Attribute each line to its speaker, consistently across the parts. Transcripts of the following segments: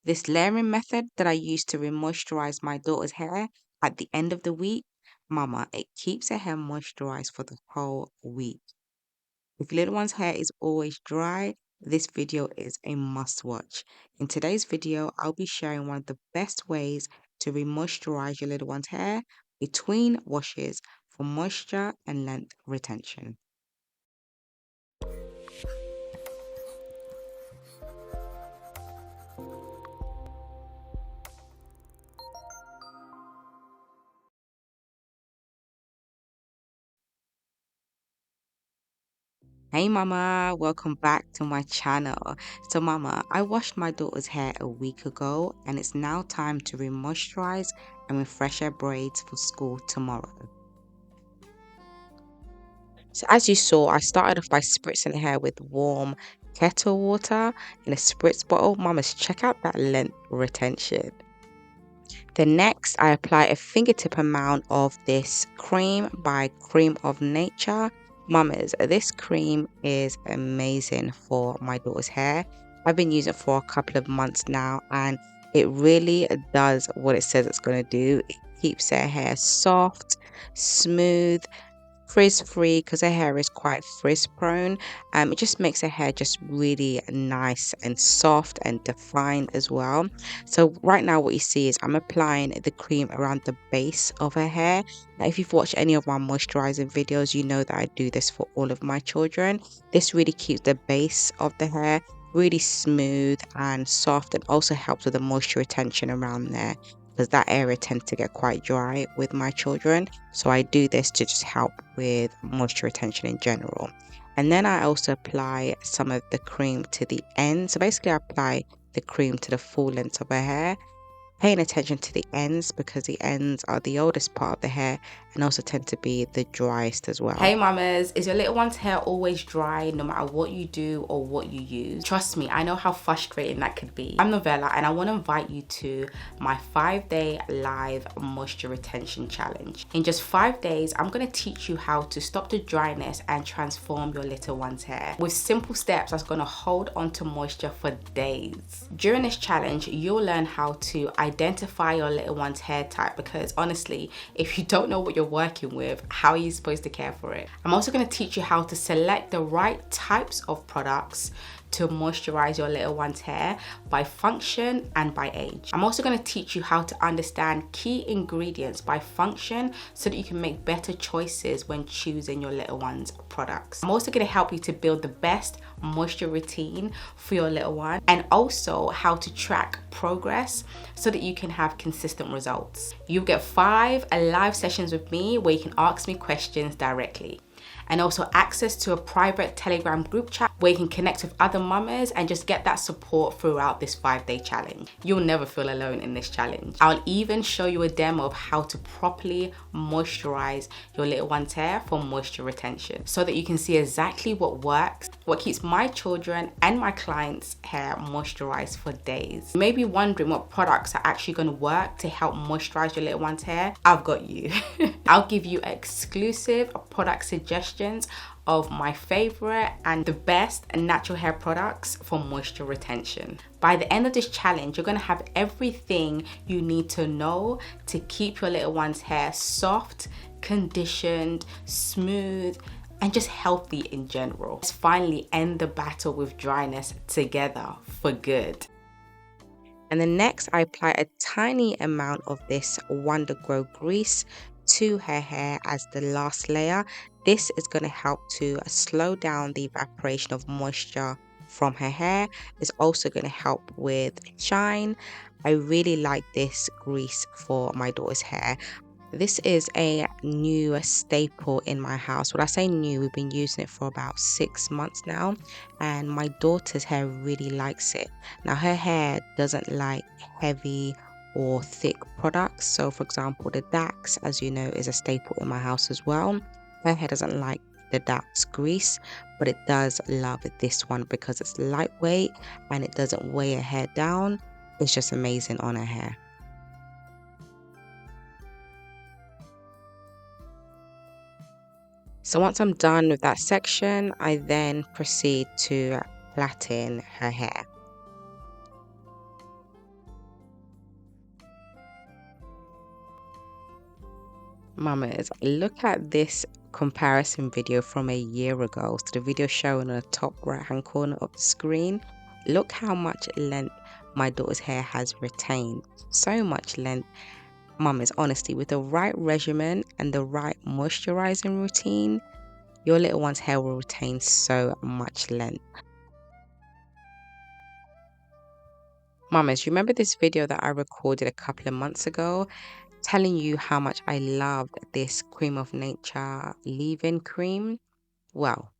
Speaker 1: This layering method that I use to re-moisturize my daughter's hair at the end of the week, mama, it keeps her hair moisturized for the whole week. If your little one's hair is always dry, this video is a must watch. In today's video, I'll be sharing one of the best ways to re-moisturize your little one's hair between washes for moisture and length retention. Hey mama, welcome back to my channel. So mama, I washed my daughter's hair a week ago and it's now time to re-moisturize and refresh her braids for school tomorrow. So as you saw, I started off by spritzing the hair with warm kettle water in a spritz bottle. Mamas, check out that length retention. Then next, I apply a fingertip amount of this cream by Cream of Nature. Mamas, this cream is amazing for my daughter's hair. I've been using it for a couple of months now and it really does what it says it's going to do. It keeps her hair soft, smooth, frizz free because her hair is quite frizz prone. It just makes her hair just really nice and soft and defined as well. So right now what you see is I'm applying the cream around the base of her hair. Now if you've watched any of my moisturizing videos, you know that I do this for all of my children. This really keeps the base of the hair really smooth and soft and also helps with the moisture retention around there, because that area tends to get quite dry with my children. So I do this to just help with moisture retention in general. And then I also apply some of the cream to the end. So basically I apply the cream to the full length of her hair, paying attention to the ends because the ends are the oldest part of the hair and also tend to be the driest as well. Hey mamas, is your little one's hair always dry no matter what you do or what you use? Trust me, I know how frustrating that could be. I'm Novella and I want to invite you to my 5-day live moisture retention challenge. In just 5 days, I'm going to teach you how to stop the dryness and transform your little one's hair with simple steps that's going to hold on to moisture for days. During this challenge, you'll learn how to identify your little one's hair type, because honestly, if you don't know what you're working with, how are you supposed to care for it? I'm also going to teach you how to select the right types of products to moisturize your little one's hair by function and by age. I'm also going to teach you how to understand key ingredients by function so that you can make better choices when choosing your little one's products. I'm also going to help you to build the best moisture routine for your little one and also how to track progress so that you can have consistent results. You'll get 5 live sessions with me where you can ask me questions directly, and also access to a private Telegram group chat where you can connect with other mamas and just get that support throughout this 5-day challenge. You'll never feel alone in this challenge. I'll even show you a demo of how to properly moisturize your little one's hair for moisture retention so that you can see exactly what works, what keeps my children and my clients' hair moisturized for days. You may be wondering what products are actually going to work to help moisturize your little one's hair. I've got you. I'll give you exclusive product suggestions of my favorite and the best natural hair products for moisture retention. By the end of this challenge, you're going to have everything you need to know to keep your little one's hair soft, conditioned, smooth, and just healthy in general. Let's finally end the battle with dryness together for good. And then next, I apply a tiny amount of this Wonder Grow grease to her hair as the last layer. This is going to help to slow down the evaporation of moisture from her hair. It's also going to help with shine. I really like this grease for my daughter's hair. This is a new staple in my house. When I say new, we've been using it for about 6 months now, and my daughter's hair really likes it. Now, her hair doesn't like heavy or thick products. So, for example, the Dax, as you know, is a staple in my house as well. Her hair doesn't like the Dax grease, but it does love this one because it's lightweight and it doesn't weigh her hair down. It's just amazing on her hair. So once I'm done with that section, I then proceed to plaiting her hair. Mamas, look at this comparison video from a year ago. So the video showing on the top right hand corner of the screen. Look how much length my daughter's hair has retained. So much length. Mamas, honestly, with the right regimen and the right moisturizing routine, your little one's hair will retain so much length. Mamas, remember this video that I recorded a couple of months ago telling you how much I loved this Cream of Nature leave-in cream? Well,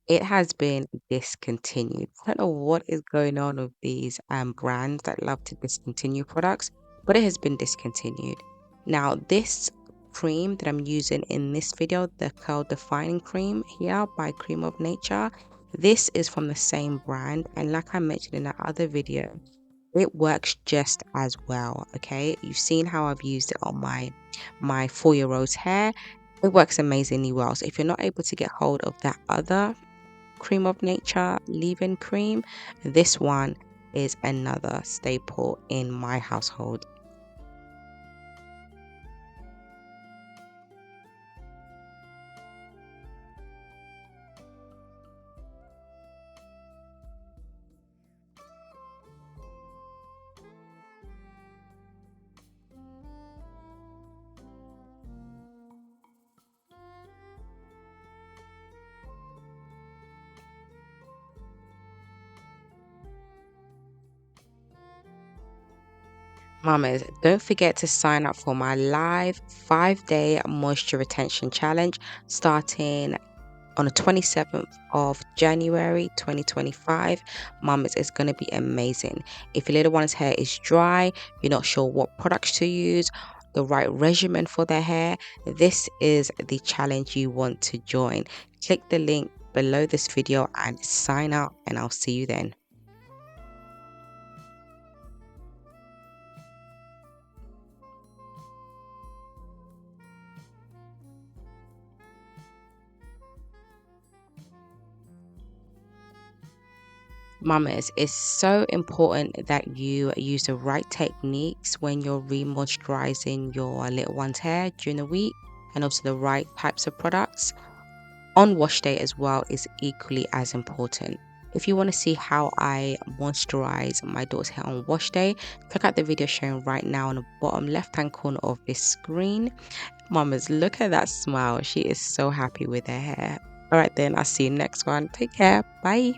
Speaker 1: it has been discontinued. I don't know what is going on with these brands that love to discontinue products, but it has been discontinued. Now, this cream that I'm using in this video, the Curl Defining Cream here by Cream of Nature, this is from the same brand. And like I mentioned in that other video, it works just as well. Okay, you've seen how I've used it on my 4-year-old's hair. It works amazingly well. So if you're not able to get hold of that other Cream of Nature leave-in cream, this one is another staple in my household. Mamas, don't forget to sign up for my live 5-day moisture retention challenge starting on the 27th of January 2025. Mamas, it's going to be amazing. If your little one's hair is dry, you're not sure what products to use, the right regimen for their hair, this is the challenge you want to join. Click the link below this video and sign up, and I'll see you then. Mamas, it's so important that you use the right techniques when you're re-moisturizing your little one's hair during the week, and also the right types of products on wash day as well is equally as important. If you want to see how I moisturize my daughter's hair on wash day, check out the video shown right now on the bottom left hand corner of this screen. Mamas, look at that smile. She is so happy with her hair. All right then, I'll see you next one. Take care. Bye.